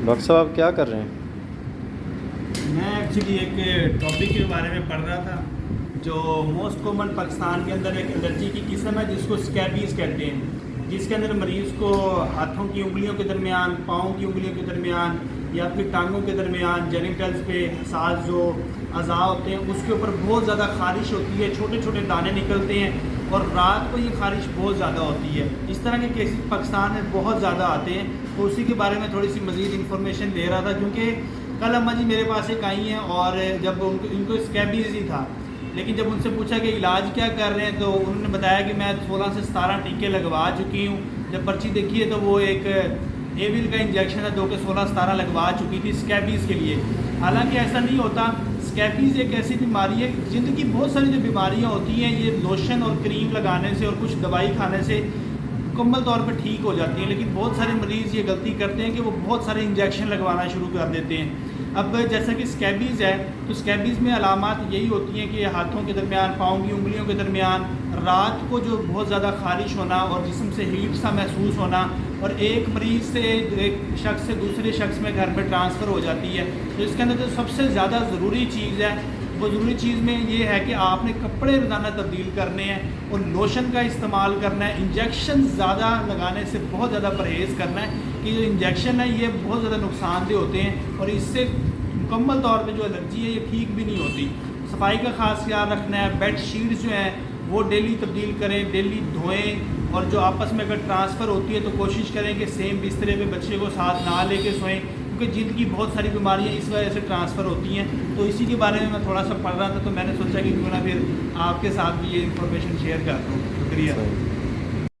Doctor صاحب آپ کیا کر رہے ہیں؟ میں ایکچولی ایک ٹاپک کے بارے میں پڑھ رہا تھا جو موسٹ کامن پاکستان کے اندر ایک الرجی کی قسم ہے جس کو اسکیبیز کہتے ہیں، جس کے اندر مریض کو ہاتھوں کی انگلیوں کے درمیان، پاؤں کی انگلیوں کے درمیان یا پھر ٹانگوں کے درمیان جینیٹلز پہ حساس جو اعضاء ہوتے ہیں اس کے اوپر بہت زیادہ خارش ہوتی ہے، چھوٹے چھوٹے دانے نکلتے ہیں اور رات کو یہ خارش بہت زیادہ ہوتی ہے۔ اس طرح کے کیسز پاکستان میں بہت زیادہ آتے ہیں، تو اسی کے بارے میں تھوڑی سی مزید انفارمیشن دے رہا تھا، کیونکہ کل اماں جی میرے پاس ایک آئی ہیں اور جب ان کو اسکیبیز ہی تھا، لیکن جب ان سے پوچھا کہ علاج کیا کر رہے ہیں تو انہوں نے بتایا کہ میں 16 سے 17 ٹیکے لگوا چکی ہوں۔ جب پرچی دیکھی ہے تو وہ ایک ایویل کا انجیکشن ہے جو کہ 16-17 لگوا چکی تھی اسکیبیز کے لیے۔ حالانکہ ایسا نہیں ہوتا، اسکیبیز ایک ایسی بیماری ہے، زندگی بہت ساری جو بیماریاں ہوتی ہیں یہ لوشن اور کریم لگانے سے اور کچھ دوائی کھانے سے مکمل طور پہ ٹھیک ہو جاتی ہیں، لیکن بہت سارے مریض یہ غلطی کرتے ہیں کہ وہ بہت سارے انجیکشن لگوانا شروع کر دیتے ہیں۔ اب جیسا کہ اسکیبیز ہے تو اسکیبیز میں علامات یہی ہوتی ہیں کہ ہاتھوں کے درمیان، پاؤں کی انگلیوں کے درمیان رات کو جو بہت زیادہ خارش ہونا اور جسم سے ہیٹ سا محسوس ہونا، اور ایک مریض سے ایک شخص سے دوسرے شخص میں گھر پہ ٹرانسفر ہو جاتی ہے۔ تو اس کے اندر جو سب سے زیادہ ضروری چیز ہے وہ ضروری چیز میں یہ ہے کہ آپ نے کپڑے روزانہ تبدیل کرنے ہیں اور لوشن کا استعمال کرنا ہے، انجیکشن زیادہ لگانے سے بہت زیادہ پرہیز کرنا ہے کہ جو انجیکشن ہے یہ بہت زیادہ نقصان دہ ہوتے ہیں اور اس سے مکمل طور پہ جو الرجی ہے یہ ٹھیک بھی نہیں ہوتی۔ صفائی کا خاص خیال رکھنا ہے، بیڈ شیٹس جو ہیں وہ ڈیلی تبدیل کریں، ڈیلی دھوئیں، اور جو آپس میں اگر ٹرانسفر ہوتی ہے تو کوشش کریں کہ سیم بسترے پہ بچے کو ساتھ نہ لے کے سوئیں، کیونکہ جلد کی بہت ساری بیماریاں اس وجہ سے ٹرانسفر ہوتی ہیں۔ تو اسی کے بارے میں تھوڑا سا پڑھ رہا تھا، تو میں نے سوچا کہ کیوں نہ پھر آپ کے ساتھ بھی یہ انفارمیشن شیئر کرتا ہوں۔ شکریہ۔